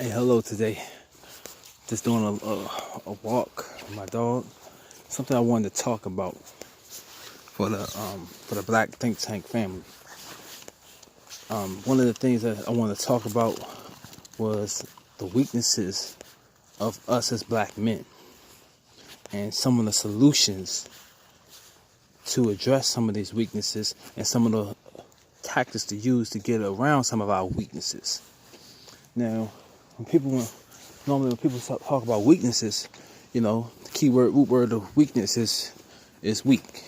Hey, hello today. Just doing a walk with my dog. Something I wanted to talk about for the Black Think Tank family. One of the things that I wanted to talk about was the weaknesses of us as black men and some of the solutions to address some of these weaknesses and some of the tactics to use to get around some of our weaknesses. Now, when people talk about weaknesses, the root word of weakness is weak.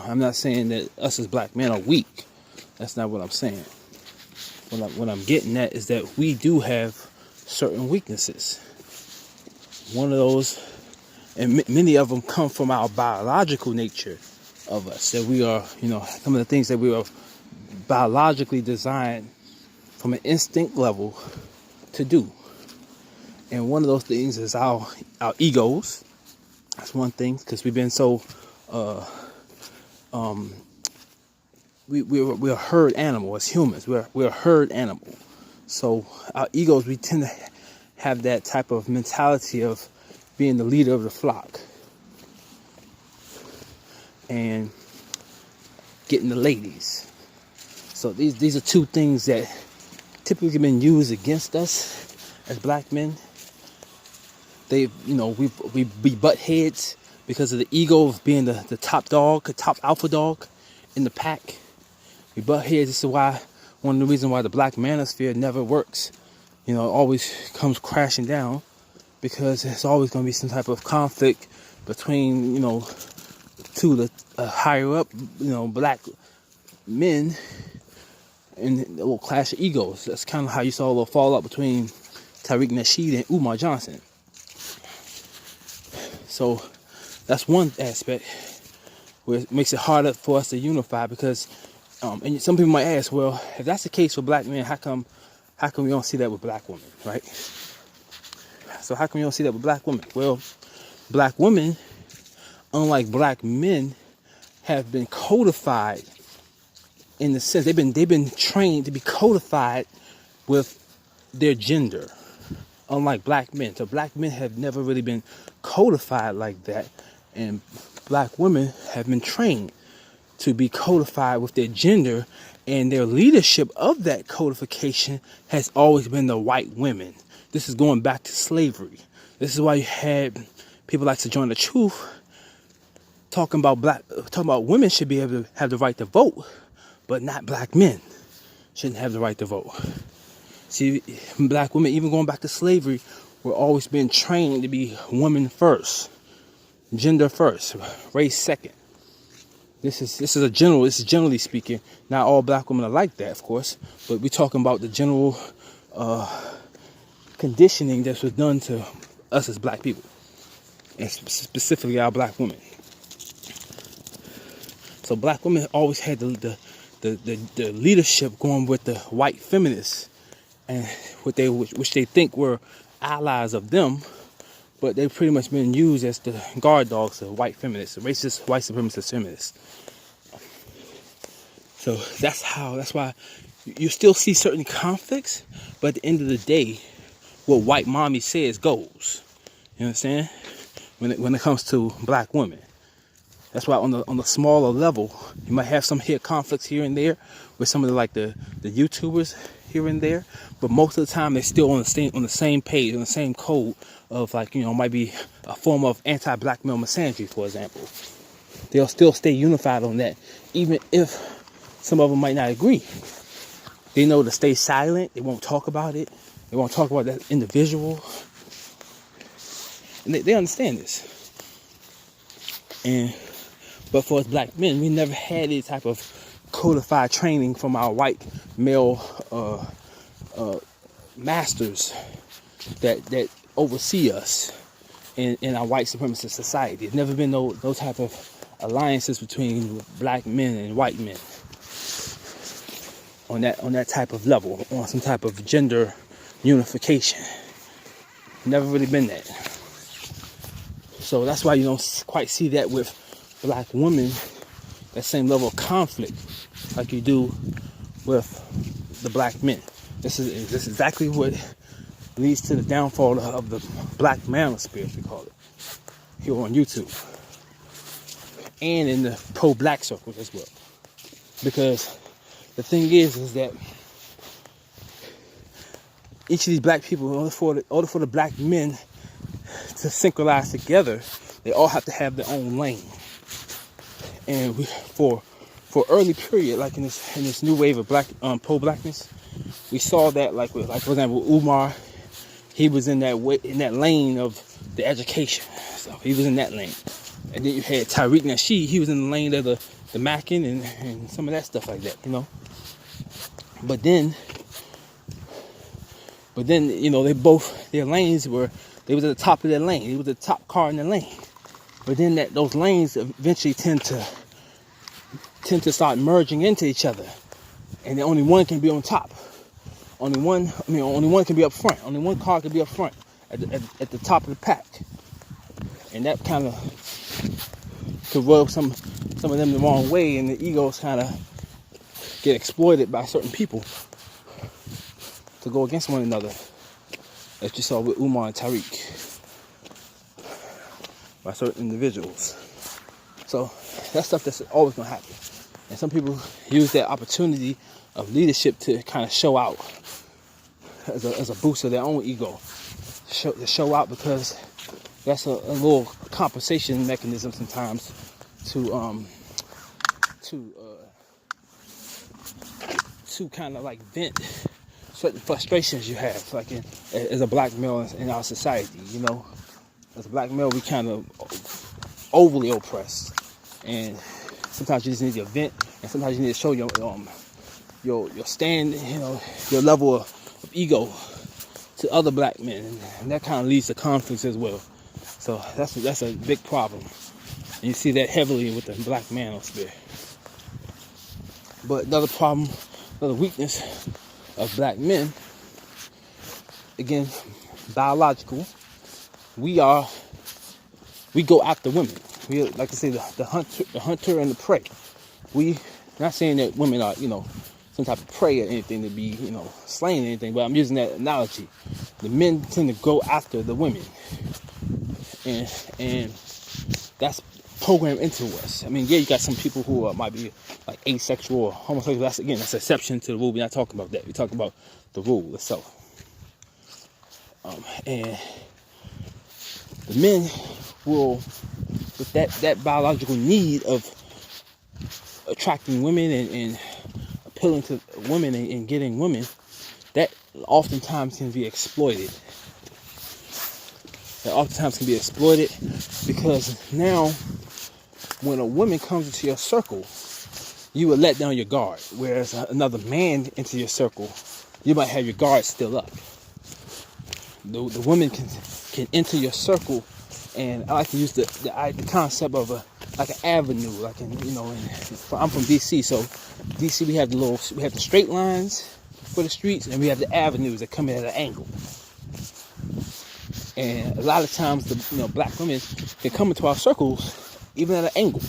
I'm not saying that us as black men are weak. That's not what I'm saying. What I'm getting at is that we do have certain weaknesses. One of those, and many of them come from our biological nature of us, that we are, some of the things that we are biologically designed from an instinct level to do. And one of those things is our egos. That's one thing, because we've been so we're a herd animal as humans. We're a herd animal. So our egos, we tend to have that type of mentality of being the leader of the flock and getting the ladies. So these are two things that typically been used against us as black men. We butt heads because of the ego of being the top dog, the top alpha dog in the pack. We butt heads. This is one of the reasons why the black manosphere never works. It always comes crashing down, because there's always going to be some type of conflict between, two higher up, black men, and a little clash of egos. That's kind of how you saw a little fallout between Tariq Nasheed and Umar Johnson. So that's one aspect where it makes it harder for us to unify, because and some people might ask, well, if that's the case for black men, how come we don't see that with black women, right? So how come you don't see that with black women? Well, black women, unlike black men, have been codified in the sense they've been trained to be codified with their gender, unlike black men. So black men have never really been codified like that, and black women have been trained to be codified with their gender, and their leadership of that codification has always been the white women. This is going back to slavery. This is why you had people like Sojourner Truth talking about women should be able to have the right to vote, but not black men shouldn't have the right to vote. See, black women, even going back to slavery, were always been trained to be women first, gender first, race second. This is generally speaking. Not all black women are like that, of course, but we're talking about the general conditioning that was done to us as black people, and specifically our black women. So black women always had the leadership going with the white feminists, and which they think were allies of them, but they've pretty much been used as the guard dogs of white feminists, racist white supremacist feminists. So that's why you still see certain conflicts, but at the end of the day, what white mommy says goes. You understand? When it comes to black women. That's why on the smaller level, you might have some conflicts here and there with some of the YouTubers here and there, but most of the time they're still on the same page, on the same code of might be a form of anti-black male misandry, for example. They'll still stay unified on that, even if some of them might not agree. They know to stay silent. They won't talk about it. They won't talk about that individual, and they understand this. But for us black men, we never had any type of codified training from our white male masters that oversee us in our white supremacist society. There's never been those type of alliances between black men and white men on that type of level, on some type of gender unification. Never really been that. So that's why you don't quite see that with black women, that same level of conflict like you do with the black men. This is exactly what leads to the downfall of the black manosphere, as we call it, here on YouTube, and in the pro-black circles as well. Because the thing is that each of these black people, in order for the black men to synchronize together, they all have to have their own lane. And for early period, like in this new wave of black pro-blackness, we saw that like for example Umar, he was in that lane of the education, so he was in that lane. And then you had Tariq Nasheed, he was in the lane of the Mackin and some of that stuff like that, you know. But then you know, their lanes they was at the top of their lane. He was the top car in the lane. But then those lanes eventually tend to start merging into each other, and only one can be on top. Only one can be up front. Only one car can be up front at the top of the pack, and that kind of could rub some of them the wrong way, and the egos kind of get exploited by certain people to go against one another, as you saw with Umar and Tariq, by certain individuals. So that's stuff that's always going to happen. And some people use that opportunity of leadership to kind of show out as a boost of their own ego. To show out, because that's a little compensation mechanism sometimes to kind of like vent certain frustrations you have, like as a black male in our society. You know, as a black male, we kind of overly oppressed, and sometimes you just need to vent, and sometimes you need to show your stand, you know, your level of ego to other black men, and that kind of leads to conflicts as well. So that's a big problem, and you see that heavily with the black manosphere. But another problem, another weakness of black men, again, biological. We go after women. We, like I say, the hunter and the prey. We not saying that women are, you know, some type of prey or anything to be, you know, slaying or anything, but I'm using that analogy. The men tend to go after the women, and that's programmed into us. I mean, yeah, you got some people who might be like asexual or homosexual. That's an exception to the rule. We're not talking about that. We're talking about the rule itself. And the men will, with that biological need of attracting women and appealing to women and getting women, that oftentimes can be exploited. Because now, when a woman comes into your circle, you will let down your guard. Whereas another man into your circle, you might have your guard still up. The woman can enter your circle, and I like to use the concept of like an avenue, like I'm from DC, so DC we have the straight lines for the streets, and we have the avenues that come in at an angle. And a lot of times, the black women can come into our circles even at an angle,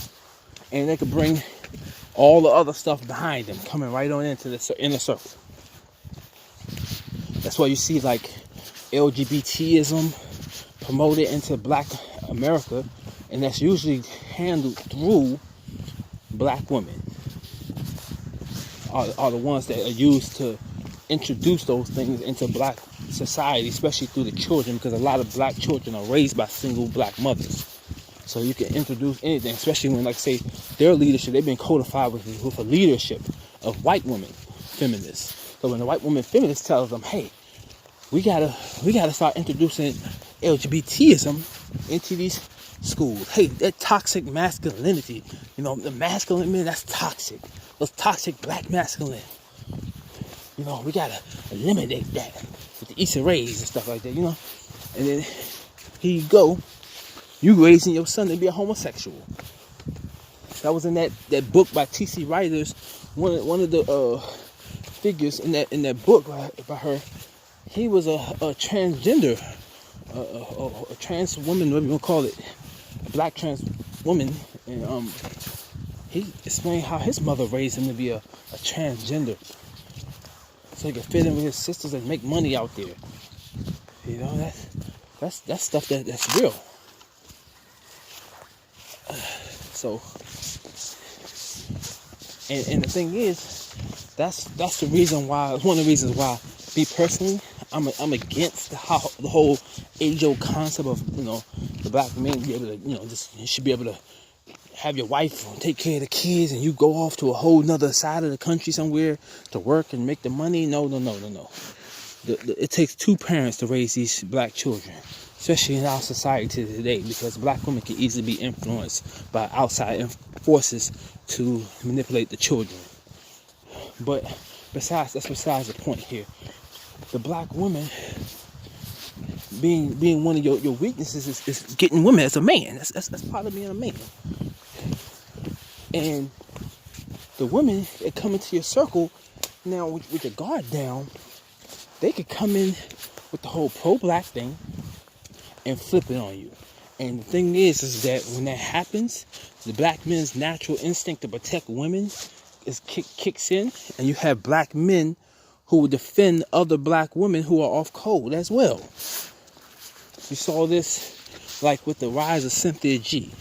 and they could bring all the other stuff behind them, coming right on into the inner circle. That's why you see like LGBTism promoted into black America, and that's usually handled through black women. Are the ones that are used to introduce those things into black society, especially through the children, because a lot of black children are raised by single black mothers. So you can introduce anything, especially when, like, say, their leadership, they've been codified with a leadership of white women feminists. So when the white woman feminist tells them, hey, we gotta start introducing LGBTism into these schools. Hey, that toxic masculinity, the masculine men, that's toxic. Those toxic black masculine. We gotta eliminate that with the Issa Rays and stuff like that, And then here you go, you raising your son to be a homosexual. That was in that book by T.C. Ryder's. One of the figures in that book by her. He was a transgender, a trans woman, whatever you want to call it, a black trans woman, and he explained how his mother raised him to be a transgender, so he could fit in with his sisters and make money out there. You know, that's stuff that's real. So, and the thing is, that's the reason why. One of the reasons why, me personally, I'm against the whole age-old concept of, you know, the black man be able to, you know, just, you should be able to have your wife take care of the kids and you go off to a whole nother side of the country somewhere to work and make the money. No. It takes two parents to raise these black children, especially in our society today, because black women can easily be influenced by outside forces to manipulate the children. But that's besides the point here. The black woman being one of your weaknesses is getting women as a man. That's part of being a man. And the women that come into your circle now with your guard down, they could come in with the whole pro-black thing and flip it on you. And the thing is that when that happens, the black men's natural instinct to protect women kicks in, and you have black men who will defend other black women who are off code as well. We saw this like with the rise of Cynthia G.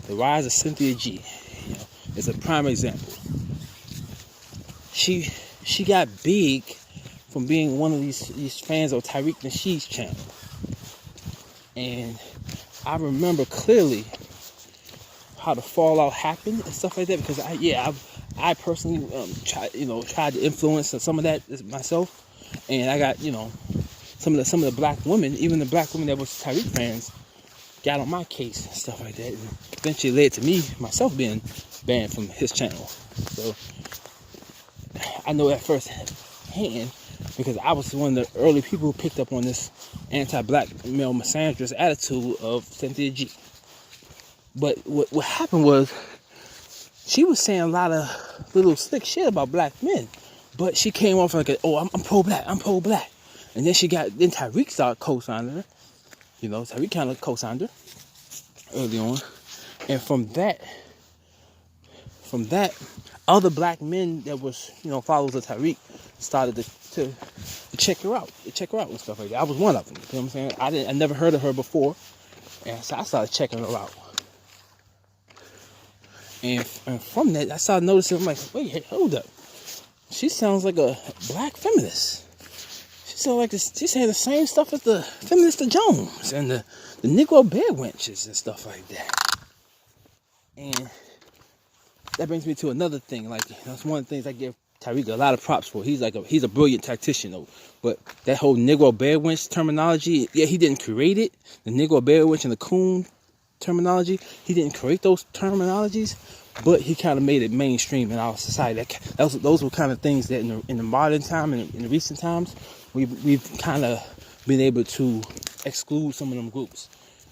The rise of Cynthia G, you know, is a prime example. She got big from being one of these fans of Tariq Nasheed's channel. And I remember clearly how the fallout happened and stuff like that, because I personally tried to influence some of that myself, and I got, you know, some of the black women, even the black women that was Tariq fans, got on my case and stuff like that, and eventually led to me myself being banned from his channel. So I know that firsthand, because I was one of the early people who picked up on this anti-black male misandrist attitude of Cynthia G. But what happened was, she was saying a lot of little slick shit about black men, but she came off like, I'm pro-black, and then Tariq started co-signing her. You know, Tariq kind of co-signed her early on, and from that, other black men that was, you know, followers of Tariq started to check her out and stuff like that. I was one of them. You know what I'm saying? I never heard of her before, and so I started checking her out. And from that, I started noticing, I'm like, wait, hold up. She sounds like a black feminist. She sounds like this. She's saying the same stuff as the feminist Jones and the Negro bear wenches and stuff like that. And that brings me to another thing. Like, that's one of the things I give Tariq a lot of props for. He's a brilliant tactician, though. But that whole Negro bear wench terminology, yeah, he didn't create it. The Negro bear wench and the coon terminology, he didn't create those terminologies, but he kind of made it mainstream in our society. Those were kind of things that in the modern time and in the recent times, we've kind of been able to exclude some of them groups.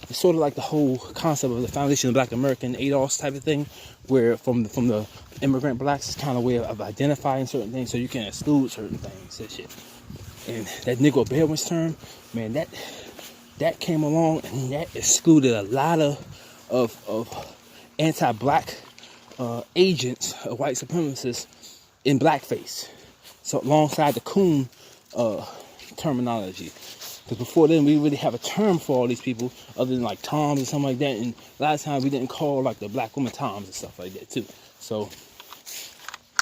It's sort of like the whole concept of the Foundation of Black American ADOS type of thing, where from the immigrant blacks, it's kind of a way of identifying certain things, so you can exclude certain things and shit. And that Negro bear wench term, man, that came along and that excluded a lot of anti-black agents, white supremacists in blackface. So alongside the coon terminology. Because before then, we really have a term for all these people other than like Toms and something like that. And a lot of times we didn't call like the black women Toms and stuff like that too. So,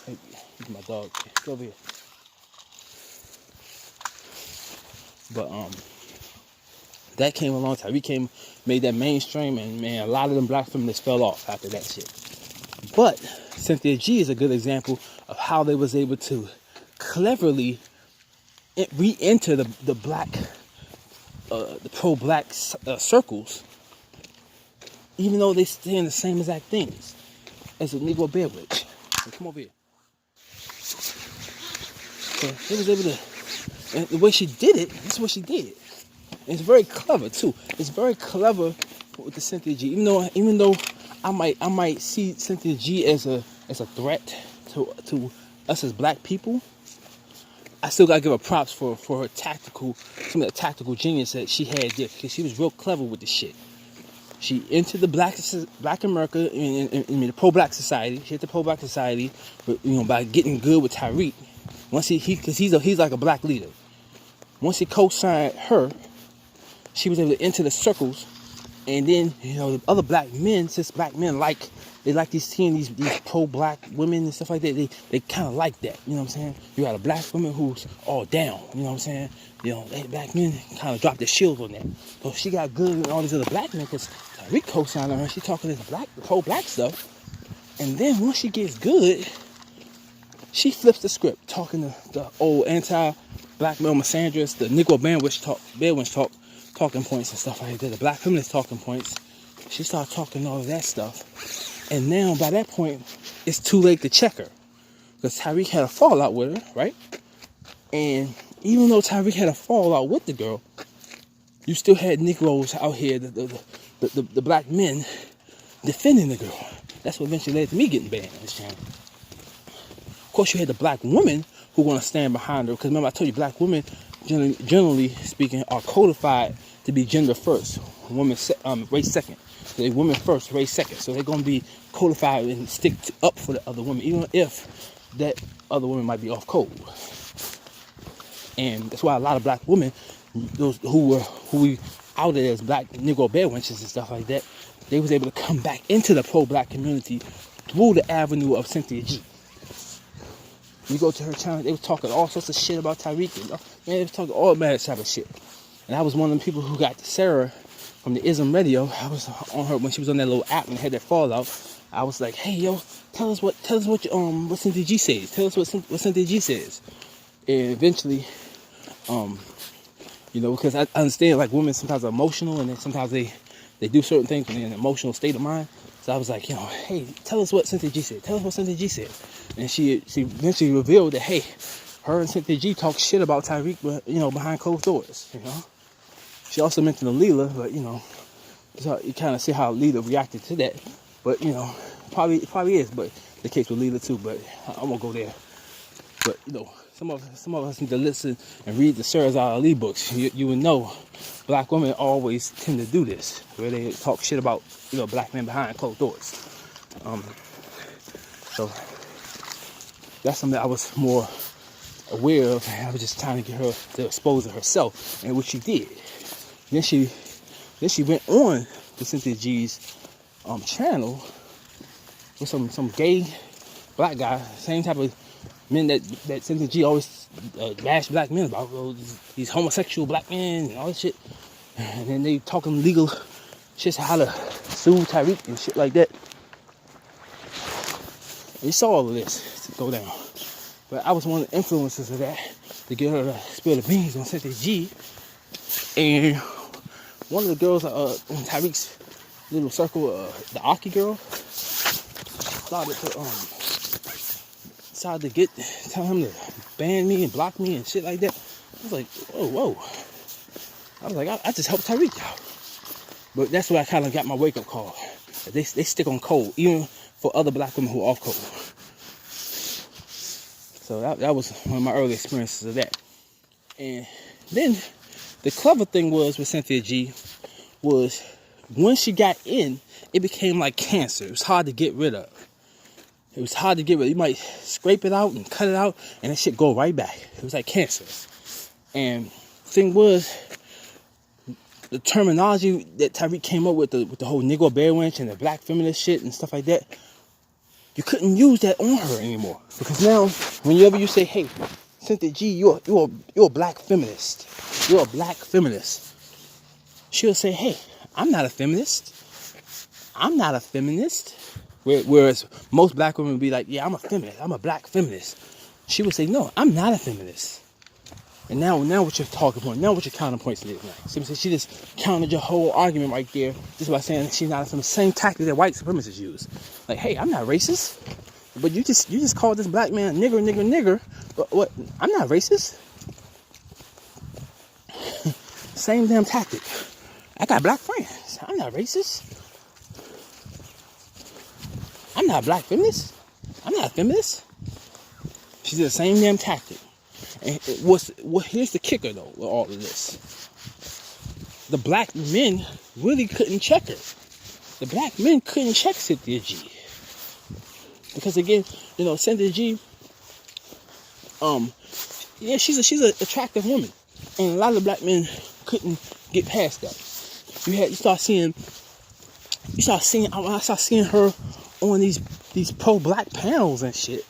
hey, look at my dog. Go over here. But that came along. Tariq made that mainstream, and man, a lot of them black feminists fell off after that shit. But Cynthia G is a good example of how they was able to cleverly re-enter the black, the pro-black circles, even though they saying the same exact things as a Negro bear witch. So come over here. So they was able to, and the way she did it, that's what she did. And it's very clever too. It's very clever with the Cynthia G. Even though I might see Cynthia G as a threat to us as black people, I still gotta give her props for her some of the tactical genius that she had there, because she was real clever with the shit. She entered the black America in the pro-black society. She hit the pro-black society, by getting good with Tariq. Once because he's like a black leader. Once he co-signed her, she was able to enter the circles. And then, the other black men, since black men they like seeing these pro-black women and stuff like that, they kind of like that, you know what I'm saying? You got a black woman who's all down, you know what I'm saying? Black men kind of drop their shields on that. So she got good and all these other black men, because Tyreek co-signed on her, she talking this pro-black stuff. And then once she gets good, she flips the script, talking the old anti-black male misandrist, the Negro Bedouins talk, talking points and stuff like that, the black feminist talking points. She started talking all of that stuff. And now, by that point, it's too late to check her. Because Tyreek had a fallout with her, right? And even though Tyreek had a fallout with the girl, you still had Negroes out here, the black men, defending the girl. That's what eventually led to me getting banned on this channel. Of course, you had the black women who want to stand behind her. Because remember, I told you, black women, generally speaking, are codified to be gender first, race second. So they women first, race second. So they're going to be codified and stick up for the other women, even if that other woman might be off code. And that's why a lot of black women, those who we outed as black Negro Bedouins and stuff like that, they was able to come back into the pro-black community through the avenue of Cynthia G. You go to her channel, they were talking all sorts of shit about Tyreek. They was talking all mad type of shit. And I was one of them people who got Sarah from the Ism Radio. I was on her when she was on that little app and had that fallout. I was like, hey yo, tell us what Cynthia G says. Tell us what Cynthia G says. And eventually, because I understand like women sometimes are emotional, and then sometimes they do certain things when they're in an emotional state of mind. So I was like, hey, tell us what Cynthia G said. Tell us what Cynthia G said. And she eventually revealed that, hey, her and Cynthia G talk shit about Tyreek, but behind closed doors. She also mentioned Leela, but so you kind of see how Leela reacted to that. But probably is, but the case with Leela too. But I won't go there. But some of us need to listen and read the Sarah's Ali books. You would know black women always tend to do this, where they talk shit about black men behind closed doors. So that's something that I was more aware of. I was just trying to get her to expose it herself, and what she did. Then she went on to Cynthia G's channel with some gay black guy, same type of men that Cynthia G always bash black men about, these homosexual black men and all this shit. And then they talking legal shit, how to sue Tyreek and shit like that. And you saw all of this to go down. But I was one of the influencers of that, to get her to spill the beans on Cynthia G. And one of the girls in Tyreek's little circle, the Aki girl, started to tell him to ban me and block me and shit like that. I was like, whoa. I was like, I just helped Tyreek out. But that's where I kind of got my wake-up call. They stick on code, even for other black women who are off code. So that was one of my early experiences of that. And then the clever thing was with Cynthia G was when she got in, it became like cancer. It was hard to get rid of. You might scrape it out and cut it out, and that shit go right back. It was like cancer. And thing was, the terminology that Tyreek came up with the whole Negro Bedouin and the black feminist shit and stuff like that, you couldn't use that on her anymore. Because now, whenever you say, hey, Cynthia G, you're a black feminist. You're a black feminist. She'll say, hey, I'm not a feminist. I'm not a feminist. Whereas most black women would be like, yeah, I'm a feminist. I'm a black feminist. She would say, no, I'm not a feminist. And now what your talking point, now what your counterpoints is now. So she just countered your whole argument right there just by saying she's not from the same tactic that white supremacists use. Like, hey, I'm not racist. But you just called this black man nigger. But what? I'm not racist. Same damn tactic. I got black friends. I'm not racist. I'm not a black feminist. I'm not a feminist. She did the same damn tactic. And here's the kicker though with all of this. The black men really couldn't check her. The black men couldn't check Cynthia G. Because again, Cynthia G, she's an attractive woman. And a lot of black men couldn't get past that. I start seeing her on these pro-black panels and shit.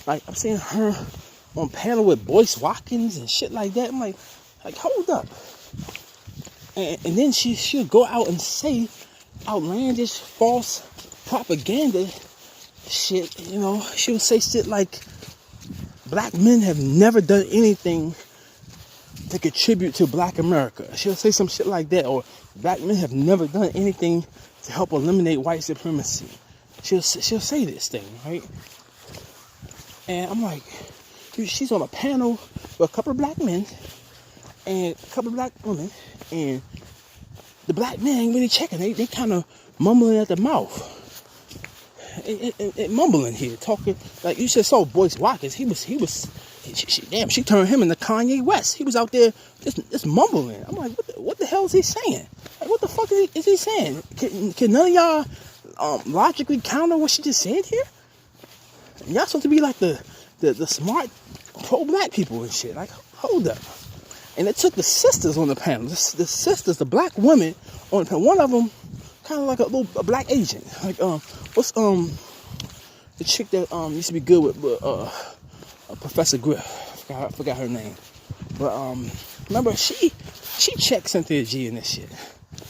Like, I'm seeing her on panel with Boyce Watkins and shit like that. I'm like hold up. And then she'll go out and say outlandish, false propaganda shit. You know, she'll say shit like black men have never done anything to contribute to black America. She'll say some shit like that. Or black men have never done anything to help eliminate white supremacy. She'll say this thing, right? And I'm like, dude, she's on a panel with a couple of black men and a couple of black women, and the black men ain't really checking. They kind of mumbling at the mouth. Mumbling here, talking like you just saw Boyce Watkins. She turned him into Kanye West. He was out there just mumbling. I'm like, what the hell is he saying? Like, what the fuck is he saying? Can none of y'all logically counter what she just said here? And y'all supposed to be like the smart pro-black people and shit. Like, hold up. And it took the sisters on the panel. The sisters, the black women on the panel. One of them kind of like a black Asian. Like, what's the chick that used to be good with Professor Griff? I forgot her name. But remember, she checked Cynthia G in this shit.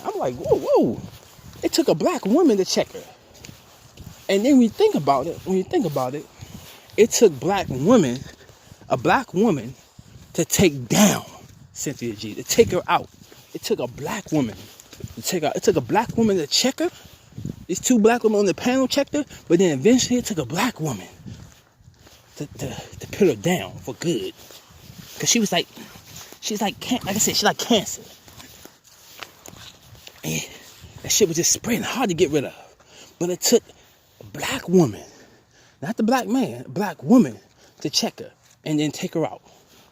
I'm like, whoa. It took a black woman to check her. And then when you think about it, it took a black woman to take down Cynthia G, to take her out. It took a black woman to take her out. It took a black woman to check her. These two black women on the panel checked her, but then eventually it took a black woman to put her down for good. Because she's like cancer. And that shit was just spreading, hard to get rid of. But it took a black woman, not the black man, a black woman to check her and then take her out.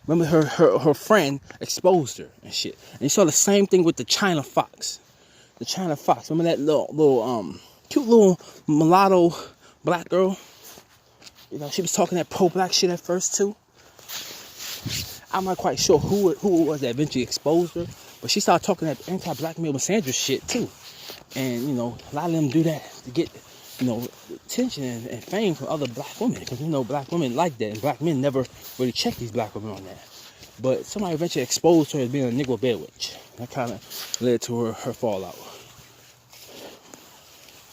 Remember her friend exposed her and shit. And you saw the same thing with the China Fox. The China Fox. Remember that little cute little mulatto black girl? You know, she was talking that pro-black shit at first too. I'm not quite sure who it was that eventually exposed her, but she started talking that anti-black male misandrist shit too. And you know, a lot of them do that to get, you know, attention and fame from other black women, because you know black women like that, and black men never really check these black women on that. But somebody eventually exposed her as being a Negro bed witch. That kind of led to her fallout.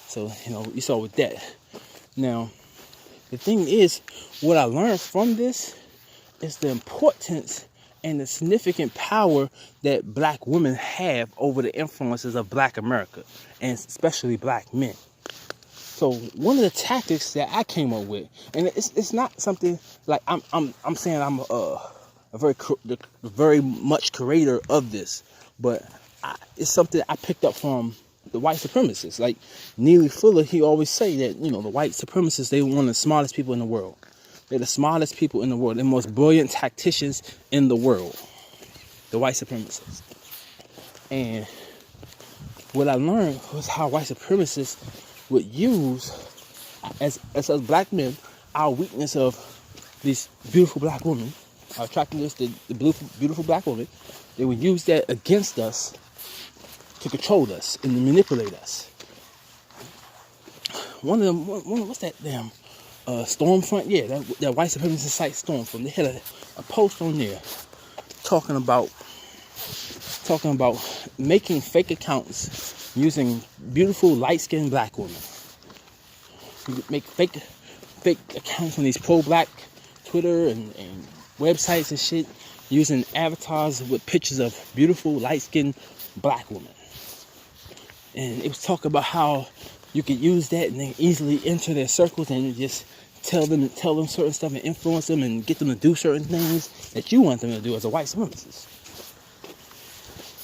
So you know, you saw with that. Now, the thing is, what I learned from this is the importance and the significant power that black women have over the influences of black America, and especially black men. So one of the tactics that I came up with, and it's not something like I'm saying I'm a very much creator of this, but it's something I picked up from the white supremacists. Like Neely Fuller, he always say that, you know, the white supremacists, they were one of the smartest people in the world. They're the smartest people in the world, the most brilliant tacticians in the world, the white supremacists. And what I learned was how white supremacists would use, as us black men, our weakness of these beautiful black women, our attractiveness to the beautiful black women. They would use that against us to control us and to manipulate us. One of them, what's that damn Stormfront? Yeah, that white supremacist site Stormfront. They had a post on there talking about making fake accounts using beautiful light-skinned black women. You make fake accounts on these pro-black Twitter and websites and shit, using avatars with pictures of beautiful light-skinned black women. And it was talking about how you could use that and then easily enter their circles and just tell them certain stuff and influence them and get them to do certain things that you want them to do as a white supremacist.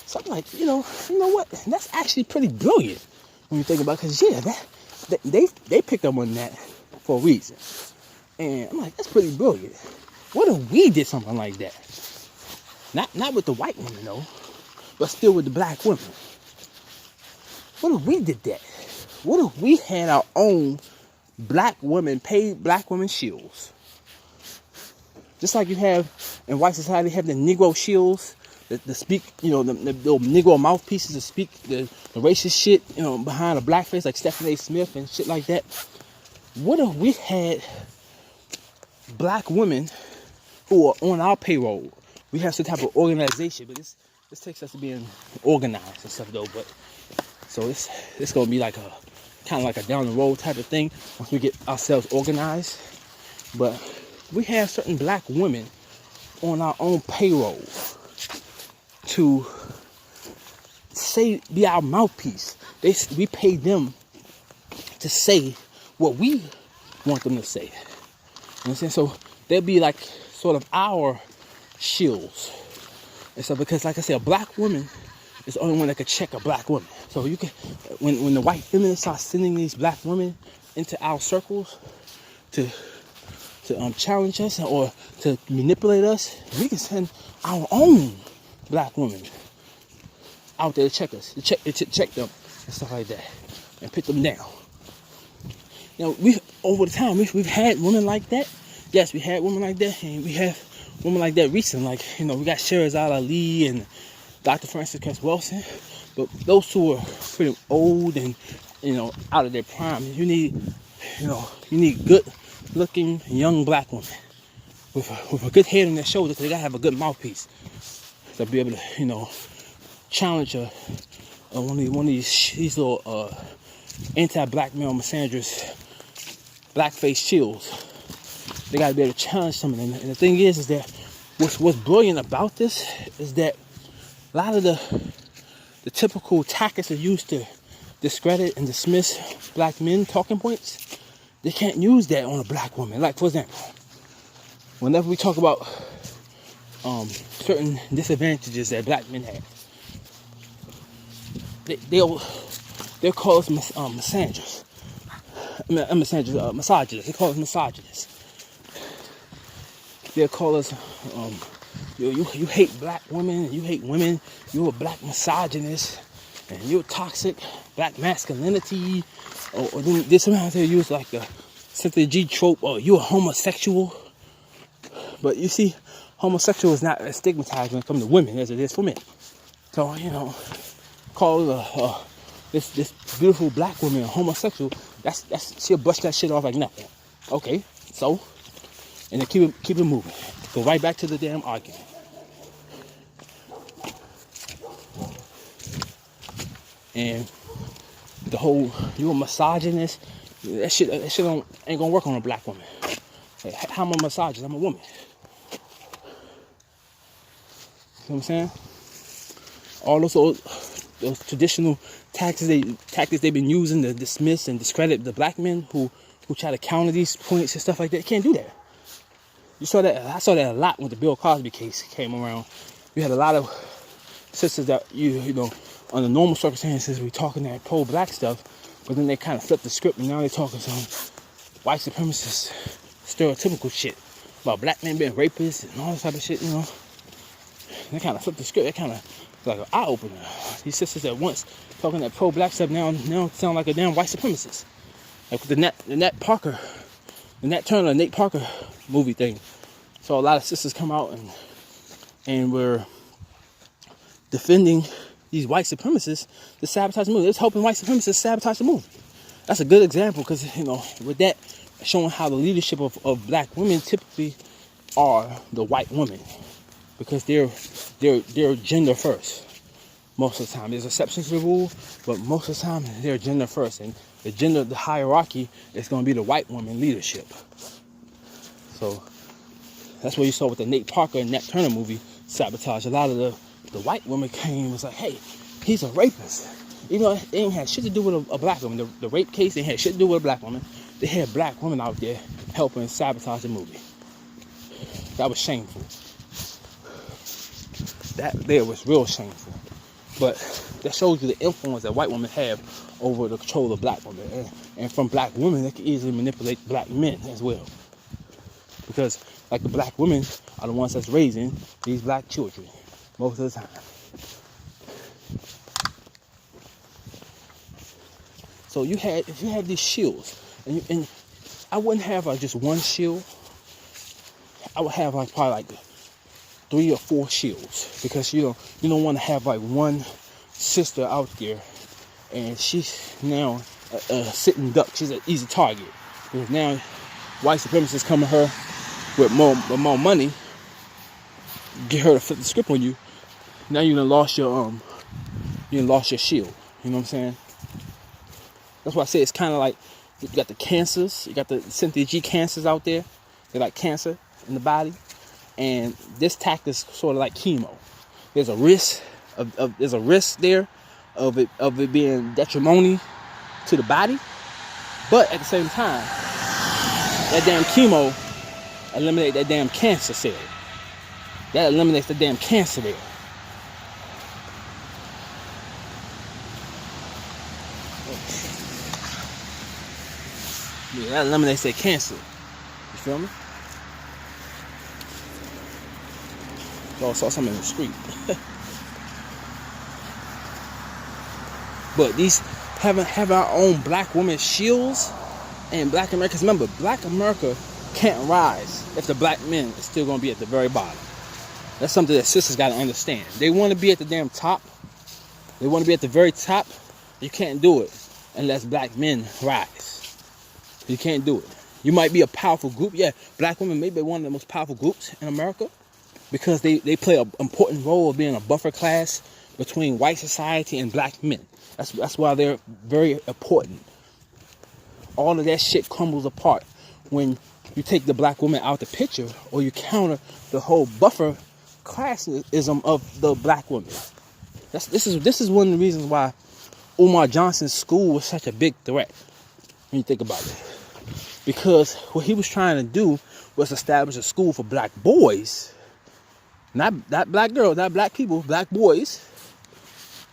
So I'm like, you know what? That's actually pretty brilliant when you think about it, because they picked up on that for a reason. And I'm like, that's pretty brilliant. What if we did something like that? Not with the white women though, but still with the black women. What if we did that? What if we had our own black women, paid black women shields? Just like you have in white society, have the Negro shields to speak, the little Negro mouthpieces to speak the racist shit, behind a blackface like Stephen A. Smith and shit like that. What if we had black women who are on our payroll? We have some type of organization, but this takes us to being organized and stuff though. But so it's gonna be like a kind of like a down the road type of thing once we get ourselves organized. But we have certain black women on our own payroll to be our mouthpiece. We pay them to say what we want them to say. You know what I'm saying? So they'll be like sort of our shields. And so because like I said, a black woman is the only one that could check a black woman. So you can, when the white feminists are sending these black women into our circles to challenge us or to manipulate us, we can send our own black women out there to check us, to check them and stuff like that, and put them down. Over the time, we've had women like that. Yes, we had women like that, and we have women like that recently. Like, we got Sherazade Ali and Dr. Frances Cress Wilson, but those two are pretty old and, out of their prime. You need good-looking young black women with a good head on their shoulders. They gotta have a good mouthpiece to be able to, challenge one of these little anti-black male misandrous blackface shields. They gotta be able to challenge some of them. And the thing is that what's brilliant about this is that a lot of the typical tactics are used to discredit and dismiss black men talking points. They can't use that on a black woman. Like, for example, whenever we talk about certain disadvantages that black men have, they'll call us misogynists. Misogynists. They call us misogynists. They'll call us you hate black women, and you hate women, you're a black misogynist, and you're toxic black masculinity, or then sometimes they use like the Cynthia G trope, you're a homosexual. But you see, homosexual is not as stigmatized when it comes to women as it is for men. So, call this beautiful black woman a homosexual, she'll brush that shit off like nothing. Okay, so, and then keep it moving. Go right back to the damn argument. And the whole, you a misogynist, that shit ain't gonna work on a black woman. Hey, how am I a misogynist? I'm a woman. You know what I'm saying? All those traditional tactics they've been using to dismiss and discredit the black men who try to counter these points and stuff like that. You can't do that. I saw that a lot when the Bill Cosby case came around. We had a lot of sisters that under normal circumstances we talking that pro-black stuff, but then they kind of flipped the script and now they're talking some white supremacist stereotypical shit about black men being rapists and all this type of shit. They kind of flipped the script. They kind of like an eye opener. These sisters that once talking that pro-black stuff now sound like a damn white supremacist. Like the Nat Turner, Nate Parker movie thing. So a lot of sisters come out and were defending these white supremacists to sabotage the movie. It's helping white supremacists sabotage the movie. That's a good example because, with that showing how the leadership of black women typically are the white women because they're gender first. Most of the time. There's exceptions to the rule, but most of the time they're gender first. And the hierarchy is going to be the white woman leadership. So that's what you saw with the Nate Parker and Nat Turner movie sabotage. A lot of the white women came and was like, hey, he's a rapist. Even though they ain't had shit to do with a black woman. The rape case, they had shit to do with a black woman. They had black women out there helping sabotage the movie. That was shameful. That there was real shameful. But that shows you the influence that white women have over the control of black women. And from black women, they can easily manipulate black men as well. Because, like, the black women are the ones that's raising these black children most of the time. So if you have these shields, and I wouldn't have just one shield. I would have probably 3 or 4 shields, because you don't want to have like one sister out there and she's now a sitting duck. She's an easy target, because now white supremacists come to her with more money, get her to flip the script on you. Now you done lost your shield. You know what I'm saying? That's why I say it's kind of like you got the cancers, you got the Cynthia G cancers out there. They're like cancer in the body, and this tactic is sort of like chemo. There's a risk there of it being detrimental to the body, but at the same time, that damn chemo eliminates that damn cancer cell. That eliminates the damn cancer there. Yeah, that eliminates that cancer. You feel me? So I saw something in the street. But these have our own black women shields and black Americans. Remember, black America can't rise if the black men is still going to be at the very bottom. That's something that sisters got to understand. They want to be at the damn top. They want to be at the very top. You can't do it unless black men rise. You can't do it. You might be a powerful group. Yeah, black women may be one of the most powerful groups in America, because they play an important role of being a buffer class between white society and black men. That's why they're very important. All of that shit crumbles apart when you take the black woman out the picture, or you counter the whole buffer classism of the black women. This is one of the reasons why Umar Johnson's school was such a big threat, when you think about it. Because what he was trying to do was establish a school for black boys, not black girls, not black people, black boys.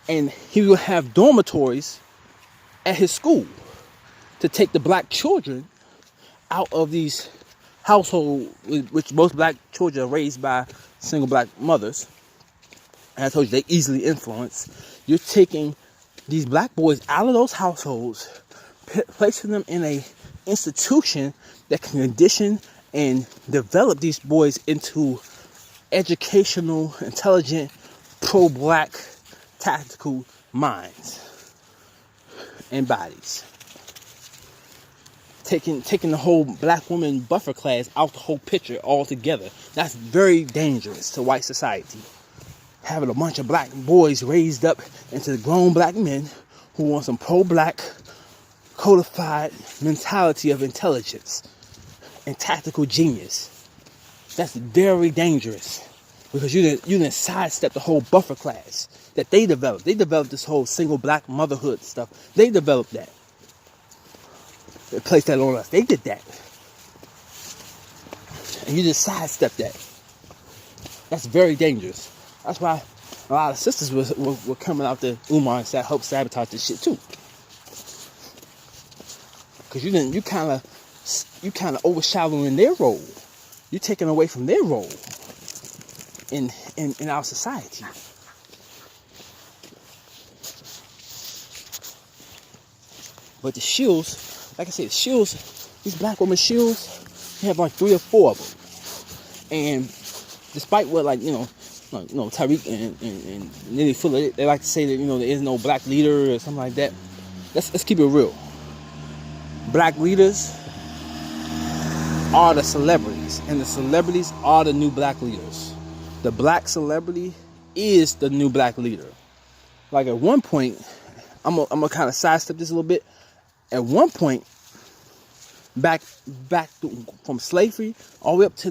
And he would have dormitories at his school to take the black children out of these households, which most black children are raised by single black mothers. And I told you, they easily influence. You're taking these black boys out of those households, placing them in a institution that can condition and develop these boys into educational, intelligent, pro-black, tactical minds and bodies. Taking the whole black woman buffer class out the whole picture altogether. That's very dangerous to white society. Having a bunch of black boys raised up into grown black men who want some pro-black, codified mentality of intelligence and tactical genius. That's very dangerous, because you didn't sidestep the whole buffer class that they developed. They developed this whole single black motherhood stuff. They developed that. They placed that on us. They did that. And you just sidestep that. That's very dangerous. That's why a lot of sisters were coming out to Umar and help sabotage this shit too. Because you kind of overshadowing their role. You're taking away from their role in our society. But the shields, like I said, these black women shields, they have like 3 or 4 of them. And despite what, Tariq and Nitty Fuller, they like to say that, there is no black leader or something like that. Let's keep it real. Black leaders are the celebrities, and the celebrities are the new black leaders. The black celebrity is the new black leader. Like at one point, I'm gonna kind of sidestep this a little bit. At one point, back from slavery all the way up to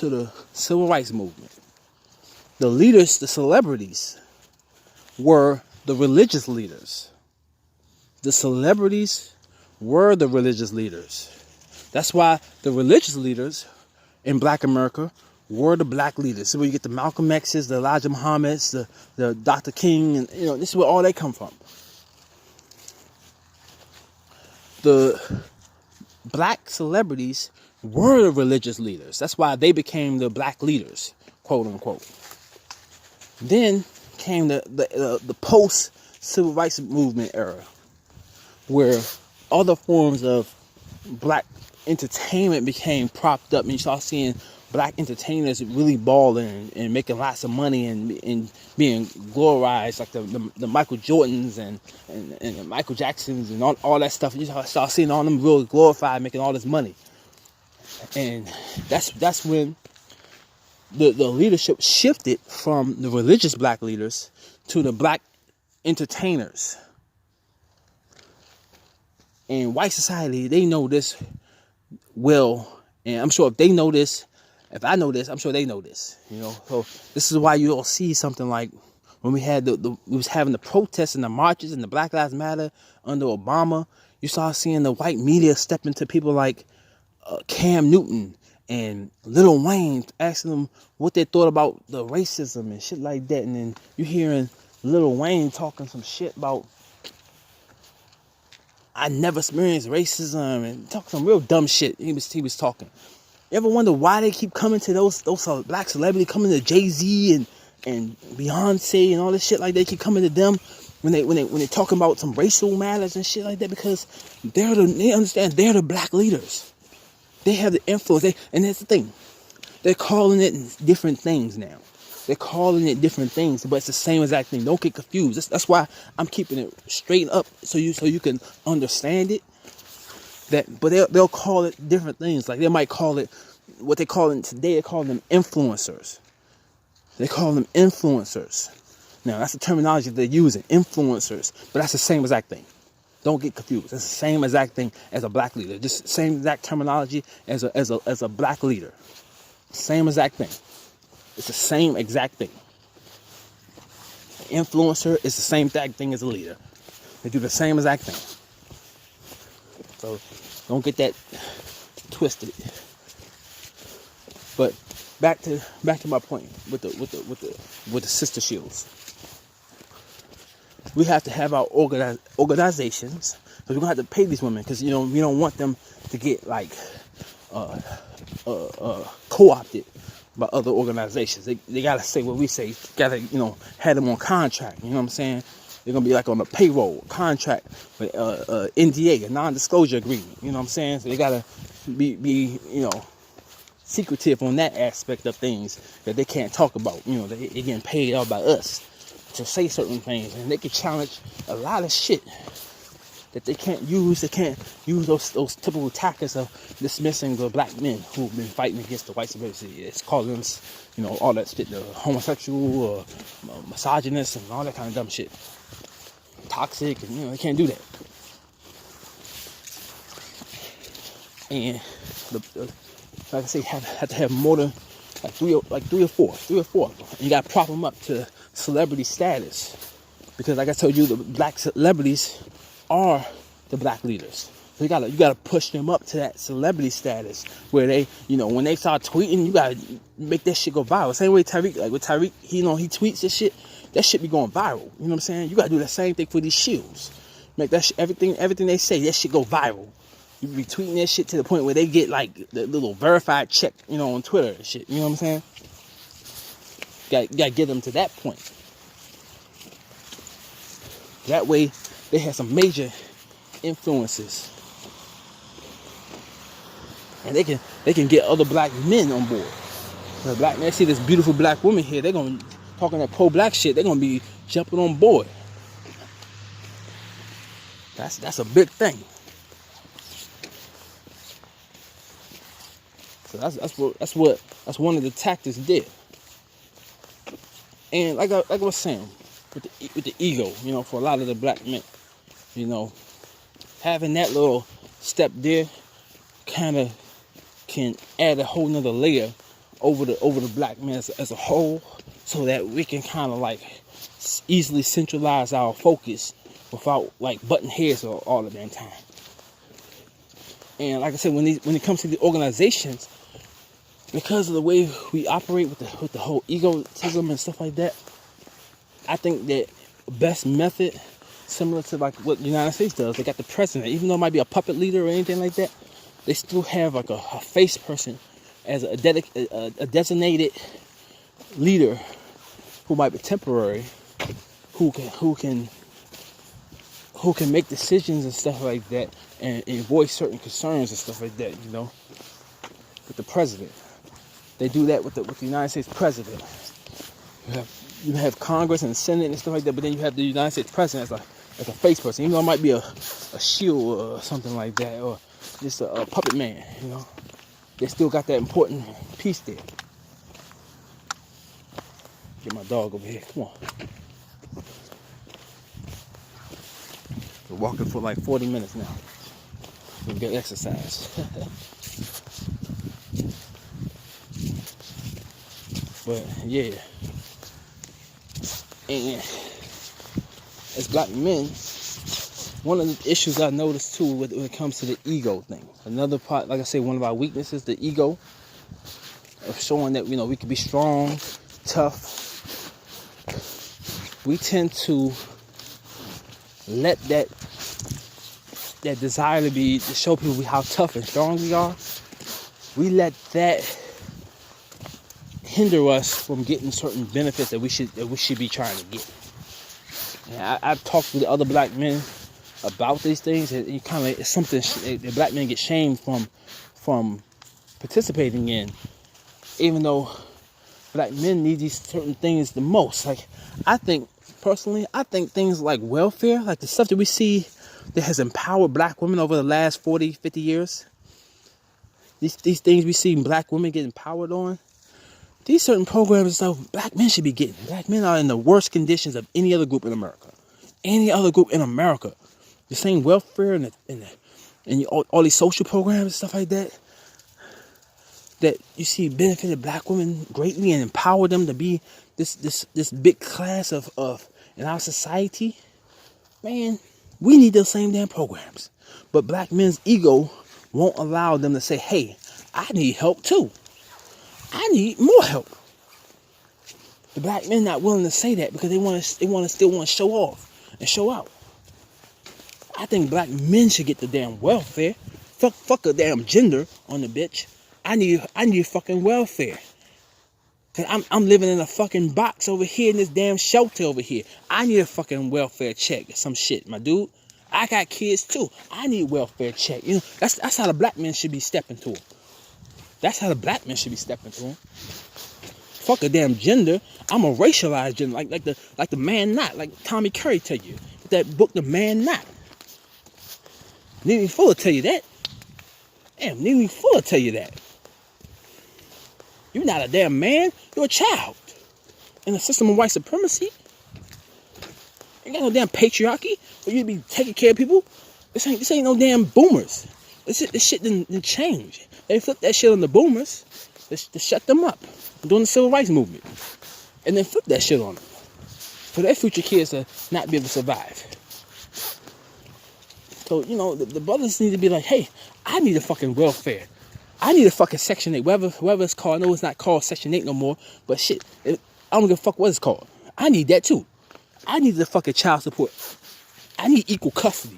the civil rights movement, the leaders, the celebrities, were the religious leaders. The celebrities were the religious leaders. That's why the religious leaders in black America were the black leaders. So where you get the Malcolm X's, the Elijah Muhammad's, the Dr. King, and this is where all they come from. The black celebrities were the religious leaders. That's why they became the black leaders, quote unquote. Then came the post-civil rights movement era, where other forms of black entertainment became propped up, and you start seeing black entertainers really balling and making lots of money and being glorified, like the Michael Jordans and the Michael Jacksons and all that stuff. You start seeing all them really glorified, making all this money. And that's when the leadership shifted from the religious black leaders to the black entertainers. And white society, they know this well, and I'm sure if they know this, if I know this, I'm sure they know this. So this is why you'll see something like when we had we was having the protests and the marches and the Black Lives Matter under Obama. You saw seeing the white media step into people like Cam Newton and Lil Wayne, asking them what they thought about the racism and shit like that. And then you hearing Lil Wayne talking some shit about, I never experienced racism, and talking some real dumb shit. He was talking. You ever wonder why they keep coming to those black celebrities, coming to Jay-Z and Beyonce and all this shit like that? They keep coming to them when they talking about some racial matters and shit like that, because they understand they're the black leaders. They have the influence. And that's the thing. They're calling it different things now. They're calling it different things, but it's the same exact thing. Don't get confused. That's why I'm keeping it straight up so you can understand it. But they'll call it different things. Like they might call it what they call it today. They call them influencers. They call them influencers. Now that's the terminology they're using, influencers. But that's the same exact thing. Don't get confused. It's the same exact thing as a black leader. Just the same exact terminology as a black leader. Same exact thing. It's the same exact thing. An influencer is the same exact thing as a leader. They do the same exact thing. So don't get that twisted. But back to my point with the sister shields. We have to have our organizations, because we're gonna have to pay these women, because we don't want them to get like co-opted by other organizations. They gotta say what we say. Gotta have them on contract. You know what I'm saying? They're gonna be like on a payroll contract with NDA, a non-disclosure agreement. You know what I'm saying? So they gotta be secretive on that aspect of things that they can't talk about. They're getting paid out by us to say certain things, and they can challenge a lot of shit that they can't use. They can't use those typical tactics of dismissing the black men who've been fighting against the white supremacy. It's calling them, all that shit, the homosexual or misogynist and all that kind of dumb shit. Toxic, and they can't do that. And like I say, have to have more than three or four. And you got to prop them up to celebrity status, because like I told you, the black celebrities are the black leaders. So you gotta push them up to that celebrity status where they, when they start tweeting, you gotta make that shit go viral. Same way Tyreek, like with Tyreek, he tweets this shit, that shit be going viral. You know what I'm saying? You gotta do the same thing for these shields. Make that everything they say, that shit go viral. You be tweeting that shit to the point where they get like the little verified check, on Twitter and shit. You know what I'm saying? Gotta get them to that point. That way, they have some major influences, and they can get other black men on board. The black men see this beautiful black woman here, they're gonna talking that pro-black shit. They're gonna be jumping on board. That's a big thing. So that's one of the tactics did. And like I was saying, with the ego, for a lot of the black men, having that little step there kind of can add a whole nother layer over the black man as a whole, so that we can kind of like easily centralize our focus without like butting heads all the damn time. And like I said, when it comes to the organizations, because of the way we operate with the whole egotism and stuff like that, I think that best method, similar to like what the United States does, they got the president, even though it might be a puppet leader or anything like that, they still have like a face person as a designated leader who might be temporary, who can make decisions and stuff like that, and voice certain concerns and stuff like that, with the president. They do that with the United States president. You have Congress and the Senate and stuff like that, but then you have the United States president as a face person. Even though it might be a shield or something like that, or just a puppet man, you know. They still got that important piece there. Get my dog over here. Come on. We're walking for like 40 minutes now. We get exercise. But yeah. And as black men, one of the issues I noticed too when it comes to the ego thing. Another part, like I say, one of our weaknesses, the ego, of showing that, you know, we can be strong, tough. We tend to let that desire to show people how tough and strong we are. We let that hinder us from getting certain benefits that we should be trying to get. And I've talked with other black men about these things, and you kind of, it's something that black men get shamed from participating in, even though black men need these certain things the most. Like, I think things like welfare, like the stuff that we see that has empowered black women over the last 40, 50 years, these things we see black women get empowered on, these certain programs and stuff black men should be getting. Black men are in the worst conditions of any other group in America. Any other group in America. The same welfare and all these social programs and stuff like that you see benefited black women greatly and empowered them to be this big class of in our society. Man, we need those same damn programs. But black men's ego won't allow them to say, hey, I need help too. I need more help. The black men not willing to say that because they still want to show off and show out. I think black men should get the damn welfare. Fuck a damn gender on the bitch. I need fucking welfare. Cause I'm living in a fucking box over here in this damn shelter over here. I need a fucking welfare check or some shit, my dude. I got kids too. I need welfare check. You know, that's how the black men should be stepping to them. That's how the black men should be stepping to them. Fuck a damn gender. I'm a racialized gender, like the man not, like Tommy Curry tell you. That book, The Man Not. Nene Fuller tell you that. Damn, Nene Fuller tell you that. You're not a damn man. You're a child. In a system of white supremacy. Ain't got no damn patriarchy for you to be taking care of people. This ain't no damn boomers. This shit didn't change. They flipped that shit on the boomers to shut them up during the civil rights movement. And then flip that shit on them. For their future kids to not be able to survive. So, you know, the brothers need to be like, hey, I need a fucking welfare. I need a fucking Section 8. Whatever it's called. I know it's not called Section 8 no more. But shit, I don't give a fuck what it's called. I need that too. I need the fucking child support. I need equal custody.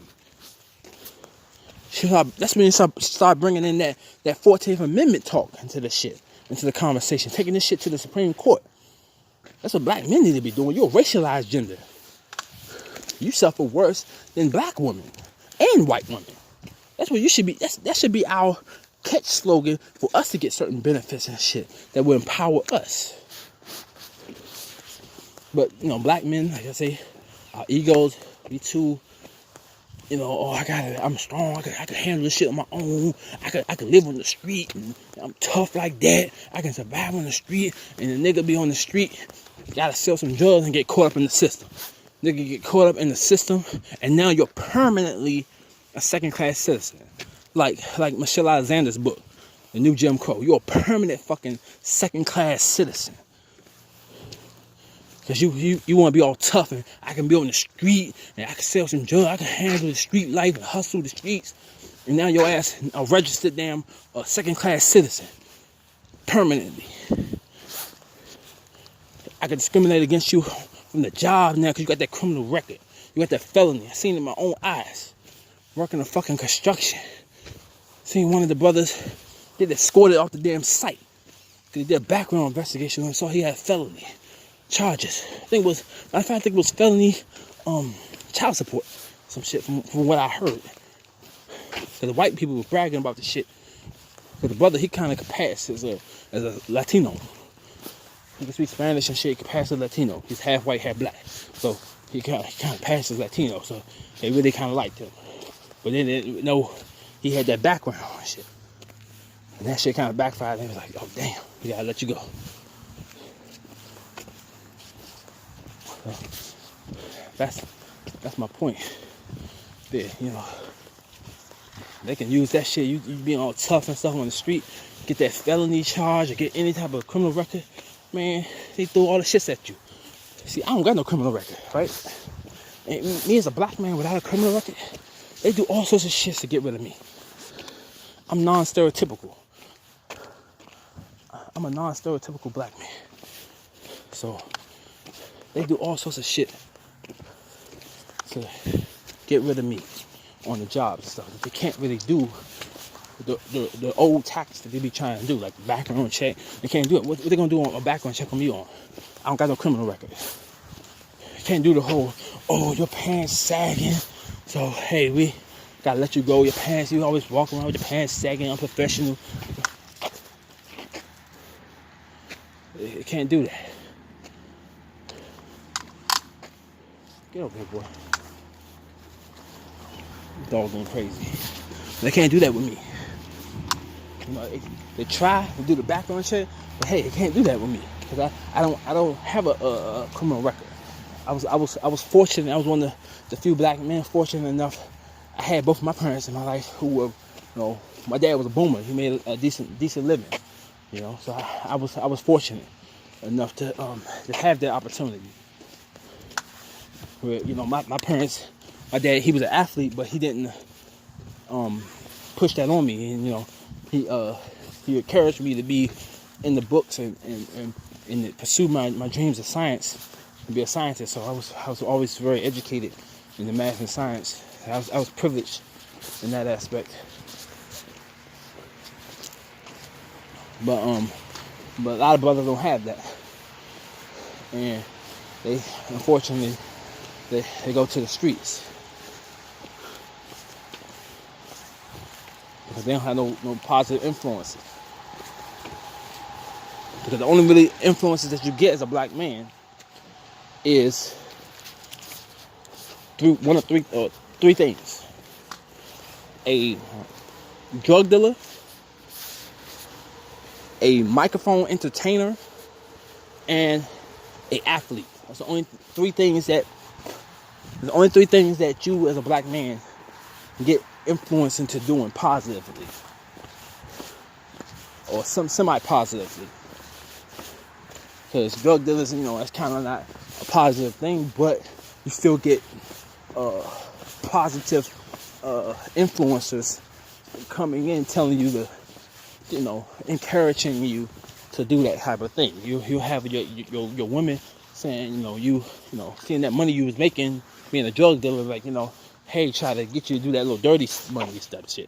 That's when you start bringing in that 14th Amendment talk into the shit, into the conversation, taking this shit to the Supreme Court. That's what black men need to be doing. You're a racialized gender. You suffer worse than black women and white women. That's what you should be. That should be our catch slogan for us to get certain benefits and shit that will empower us. But, you know, black men, like I say, our egos be too, you know, I'm strong, I can handle this shit on my own, I can live on the street, and I'm tough like that, I can survive on the street, and the nigga be on the street, gotta sell some drugs and get caught up in the system. Nigga get caught up in the system, and now you're permanently a second-class citizen. Like Michelle Alexander's book, The New Jim Crow. You're a permanent fucking second-class citizen. Because you want to be all tough and I can be on the street and I can sell some drugs. I can handle the street life and hustle the streets. And now your ass a registered damn second-class citizen. Permanently. I can discriminate against you from the job now because you got that criminal record. You got that felony. I seen it in my own eyes. Working in fucking construction. Seen one of the brothers get escorted off the damn site. Because he did a background investigation and saw he had felony charges. I think it was felony child support. Some shit from what I heard. So the white people were bragging about the shit. Cause the brother, he kind of could pass as a Latino. He can speak Spanish and shit. He can pass as Latino. He's half white, half black. So he kind of passes Latino. So they really kind of liked him. But then they didn't know he had that background and shit. And that shit kind of backfired. And they was like, oh damn, we gotta let you go. So that's my point. There, you know. They can use that shit. You being all tough and stuff on the street, get that felony charge or get any type of criminal record. Man, they throw all the shits at you. See, I don't got no criminal record, right? And me as a black man without a criminal record, they do all sorts of shits to get rid of me. I'm non-stereotypical. I'm a non-stereotypical black man. So, they do all sorts of shit to get rid of me on the job and stuff. They can't really do the old tactics that they be trying to do, like background check. They can't do it. What they gonna do on a background check on me on? I don't got no criminal record. They can't do the whole, oh, your pants sagging, so hey, we gotta let you go. Your pants, you always walk around with your pants sagging, unprofessional. They can't do that. Get over here, boy. Dog going crazy. They can't do that with me. You know, they try to do the background check, but hey, they can't do that with me because I don't have a criminal record. I was fortunate. I was one of the few black men fortunate enough. I had both of my parents in my life who were, you know, my dad was a boomer. He made a decent living, you know. So I was fortunate enough to have that opportunity. Where, you know, my parents, my dad, he was an athlete, but he didn't push that on me, and you know, he encouraged me to be in the books and to pursue my dreams of science, and be a scientist. So I was always very educated in the math and science. I was privileged in that aspect. But a lot of brothers don't have that, and they unfortunately they go to the streets. Because they don't have no positive influences. Because the only really influences that you get as a black man is through one of three things: a drug dealer, a microphone entertainer, and an athlete. That's the only three things that you as a black man get influence into doing positively or some semi-positively. Because drug dealers, you know, that's kind of not a positive thing, but you still get positive influencers coming in telling you to, you know, encouraging you to do that type of thing. You have your women saying, you know, seeing that money you was making being a drug dealer, like, you know, hey, try to get you to do that little dirty money stuff shit.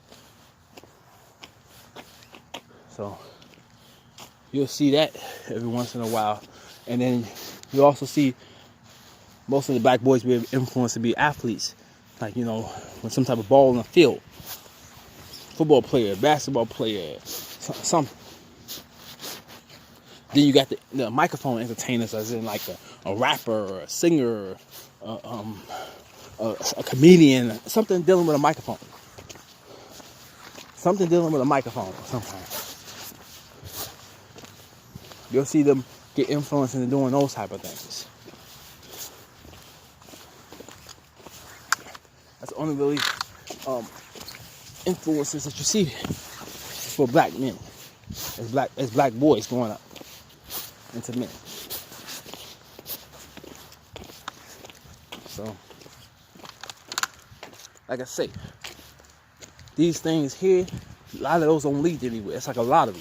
So you'll see that every once in a while. And then you also see most of the black boys being influenced to be athletes. Like, you know, with some type of ball in the field. Football player, basketball player, something. Then you got the microphone entertainers, as in like a rapper or a singer, a comedian, something dealing with a microphone. Something dealing with a microphone sometimes. You'll see them get influenced into doing those type of things. That's the only really influences that you see for black men, as black boys growing up into men. So, like I say, these things here, a lot of those don't lead anywhere. It's like a lottery.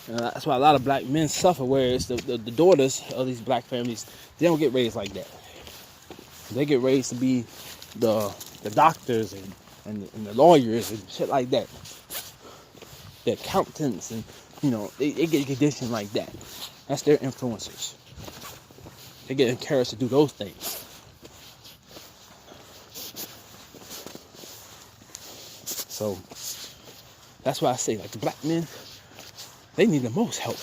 And that's why a lot of black men suffer, whereas the daughters of these black families, they don't get raised like that. They get raised to be the doctors and the lawyers and shit like that. The accountants, and, you know, they get conditioned like that. That's their influencers. They get encouraged to do those things. So, That's why I say, like, the black men, they need the most help.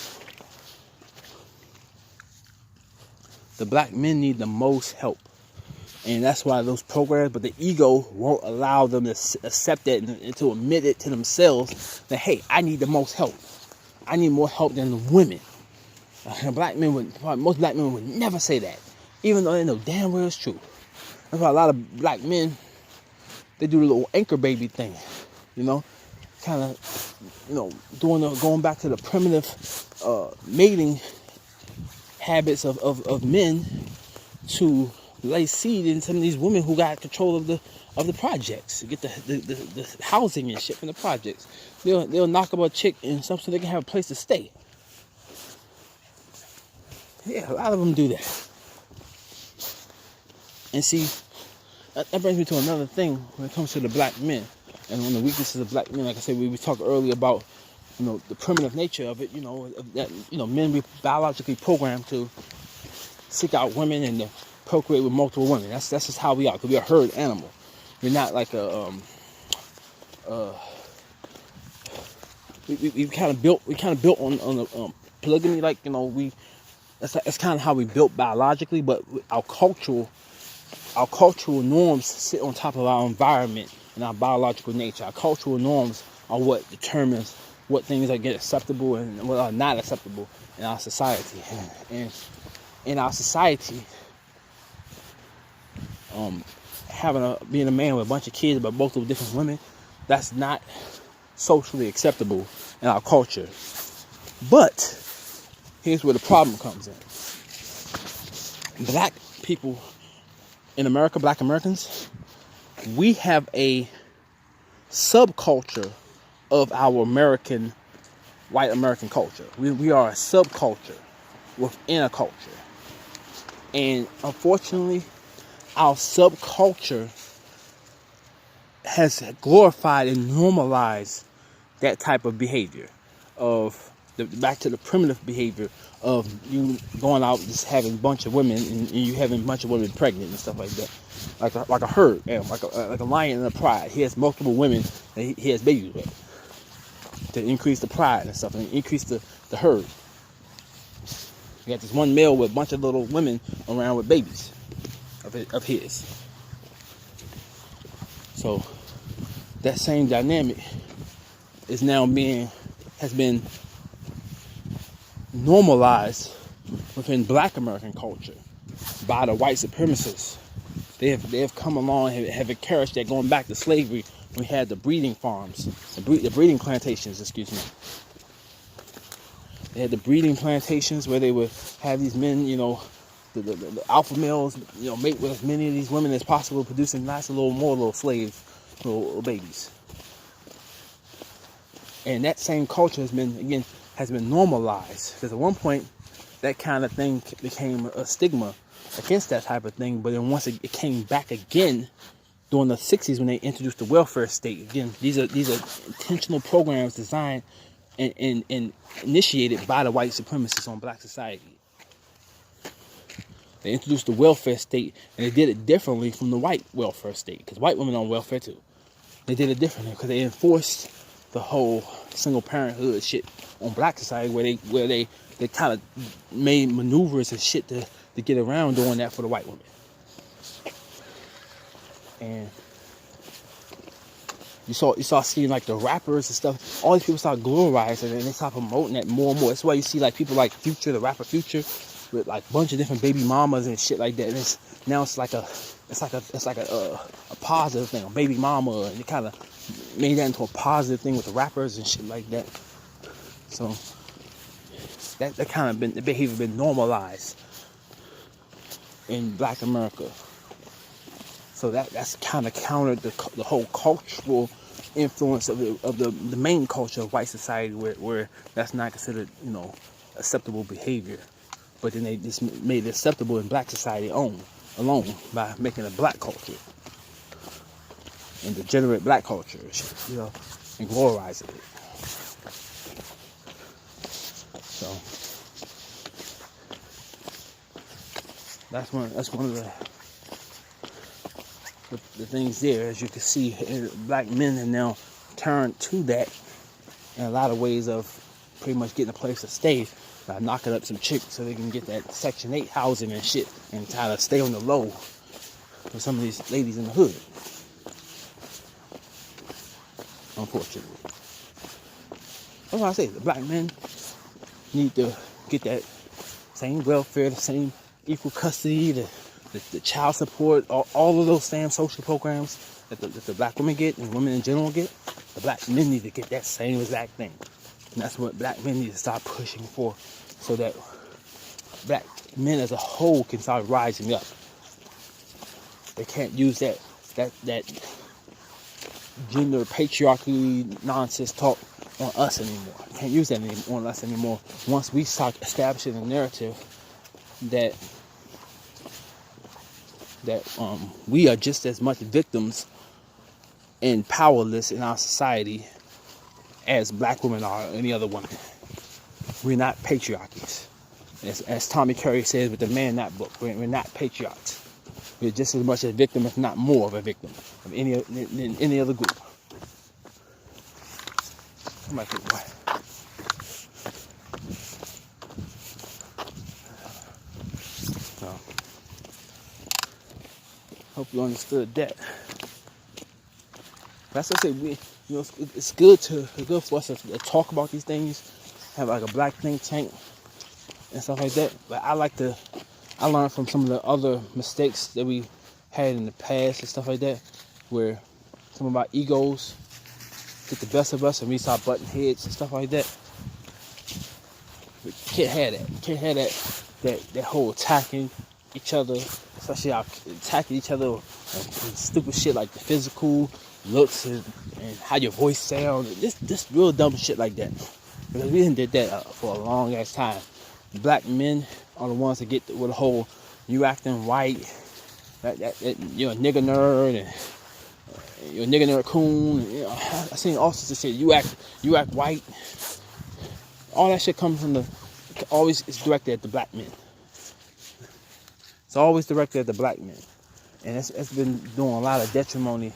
The black men need the most help. And that's why those programs, but the ego won't allow them to accept that and to admit it to themselves that, hey, I need the most help. I need more help than the women. Most black men would never say that, even though they know damn well it's true. That's why a lot of black men, they do the little anchor baby thing, kind of, going back to the primitive mating habits of men to lay seed in some of these women who got control of the projects, to get the housing and shit from the projects. They'll knock up a chick and something so they can have a place to stay. Yeah, a lot of them do that. And see, that brings me to another thing when it comes to the black men and one of the weaknesses of black men. Like I said, we talked earlier about the primitive nature of it. That men be biologically programmed to seek out women and to procreate with multiple women. That's just how we are, because we're a herd animal. We're not like we kind of built on polygamy. Like that's kind of how we built biologically, but our cultural norms sit on top of our environment and our biological nature. Our cultural norms are what determines what things are get acceptable and what are not acceptable in our society. And in our society, being a man with a bunch of kids but both of different women, that's not socially acceptable in our culture. But here's where the problem comes in. Black people in America, black Americans, we have a subculture of our white American culture. We are a subculture within a culture. And unfortunately, our subculture has glorified and normalized that type of behavior, of back to the primitive behavior of you going out just having a bunch of women and you having a bunch of women pregnant and stuff like that, like a herd animal, like a lion in a pride. He has multiple women that he has babies with to increase the pride and stuff and increase the herd. You got this one male with a bunch of little women around with babies of his. So that same dynamic has been normalized within black American culture by the white supremacists. They have come along and have encouraged that, going back to slavery. We had the breeding farms, the breeding plantations, They had the breeding plantations where they would have these men, the alpha males, mate with as many of these women as possible, producing lots of little slaves, little babies. And that same culture has been normalized, because at one point that kind of thing became a stigma against that type of thing. But then once it came back again during the 60s when they introduced the welfare state. Again, these are intentional programs designed and initiated by the white supremacists on black society. They introduced the welfare state, and they did it differently from the white welfare state, because white women on welfare too. They did it differently because they enforced the whole single parenthood shit on black society, where they kind of made maneuvers and shit to get around doing that for the white women. And you saw seeing like the rappers and stuff. All these people start glorizing and they start promoting that more and more. That's why you see like people like Future, the rapper Future, with like a bunch of different baby mamas and shit like that. And it's like a positive thing, a baby mama, and it kind of made that into a positive thing with the rappers and shit like that. So that kind of the behavior been normalized in black America. So that's kind of countered the whole cultural influence of the main culture of white society, where that's not considered acceptable behavior. But then they just made it acceptable in black society alone by making a black culture and degenerate black culture, and glorizing it. So that's one of the things there. As you can see, black men have now turned to that and a lot of ways of pretty much getting a place to stay by knocking up some chicks so they can get that Section 8 housing and shit and try to stay on the low for some of these ladies in the hood. Unfortunately. That's why I say the black men need to get that same welfare, the same equal custody, the child support, all of those same social programs that the black women get and women in general get. The black men need to get that same exact thing. And that's what black men need to start pushing for, so that black men as a whole can start rising up. They can't use that gender patriarchy nonsense talk on us anymore. Can't use that on us anymore. Once we start establishing a narrative that we are just as much victims and powerless in our society as black women are, or any other woman. We're not patriarchies. As Tommy Curry says with the Man Not book, we're not patriarchs. We're just as much a victim, if not more of a victim, of any other group. I might get what? So, hope you understood that. That's what I say. It's good for us to talk about these things, have like a black think tank and stuff like that. But I learned from some of the other mistakes that we had in the past and stuff like that, where some of our egos get the best of us and we start butting heads and stuff like that. We can't have that. We can't have that whole attacking each other, especially attacking each other and stupid shit like the physical looks and how your voice sounds. This real dumb shit like that. Because we didn't did that for a long ass time. Black men are the ones that get with the whole you acting white, that you're a nigger nerd and you're a nigger nerd coon. You know, I seen all sorts of shit. You act white. All that shit comes from always is directed at the black men. It's always directed at the black men, and it's been doing a lot of detriment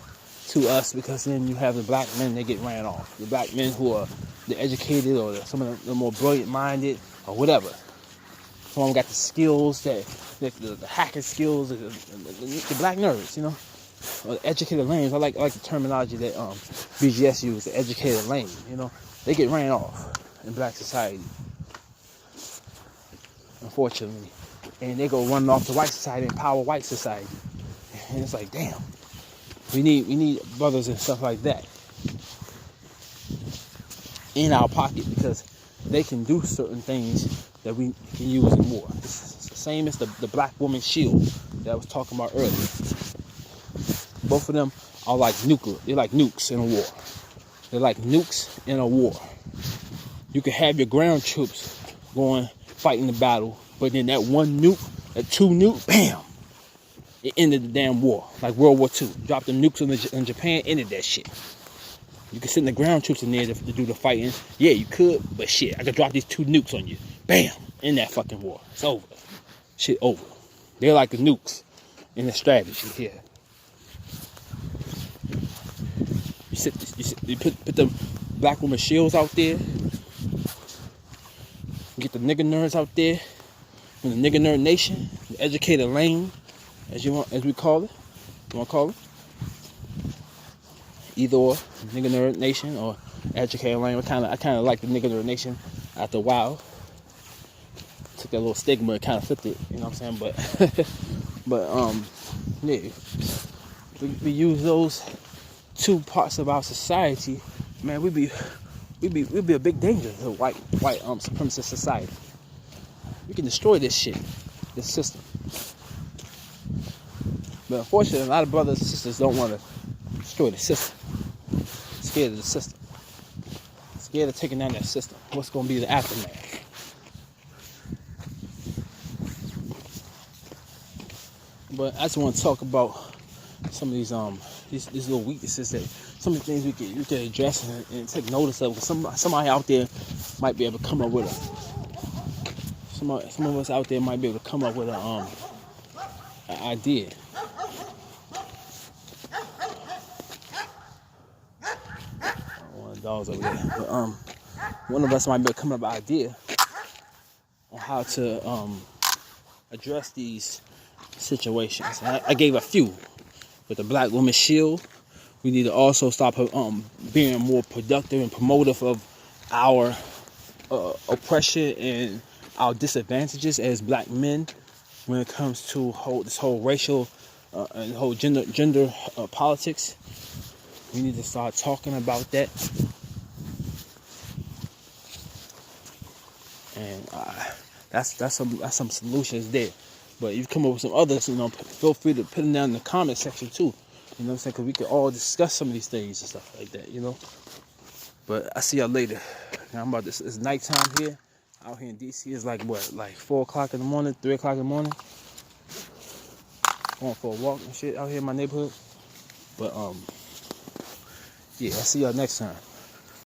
to us, because then you have the black men that get ran off. The black men who are the educated or some of the more brilliant minded or whatever. Some of them got the skills, the hacking skills, the black nerds, you know, or the educated lames. I like the terminology that BGS use, the educated lame. You know, they get ran off in black society, unfortunately, and they go running off to white society, empower white society, and it's like, damn, we need brothers and stuff like that in our pocket, because they can do certain things that we can use in war. It's the same as the black woman shield that I was talking about earlier. Both of them are like nuclear. They're like nukes in a war. They're like nukes in a war. You can have your ground troops going fighting the battle, but then that one nuke, that two nuke, bam, it ended the damn war. Like World War II. Dropped them nukes in Japan, ended that shit. You could send the ground troops in there to do the fighting. Yeah, you could, but shit, I could drop these two nukes on you. Bam! In that fucking war. It's over. Shit over. They're like the nukes in the strategy here. You put the black woman shields out there. Get the nigger nerds out there. From the nigger nerd nation. The educated lane, as we call it. You want to call it? Either or, nigger nerd nation or educated lane. I kind of like the nigger nerd nation after a while. Took that little stigma and kind of flipped it, you know what I'm saying? But yeah, we use those two parts of our society, man. We'd be a big danger to white supremacist society. We can destroy this shit, this system. But unfortunately, a lot of brothers and sisters don't want to destroy the system. Scared of the system. Scared of taking down that system. What's going to be the aftermath? But I just want to talk about some of these little weaknesses, that some of the things we can address and take notice of. Somebody out there might be able to come up with some of us out there might be able to come up with an idea. I don't want to dogs over there. But one of us might be coming up with an idea on how to address these situations. I gave a few. With the Black Woman Shield, we need to also stop being more productive and promotive of our oppression and our disadvantages as black men when it comes to this whole racial and whole gender politics. We need to start talking about that. And that's some solutions there. But if you come up with some others, feel free to put them down in the comment section too. You know what I'm saying? Because we can all discuss some of these things and stuff like that, But I see y'all later. Now I'm about this. It's nighttime here. Out here in DC, it's like 4 o'clock in the morning, 3 o'clock in the morning. Going for a walk and shit out here in my neighborhood. But yeah, I'll see y'all next time.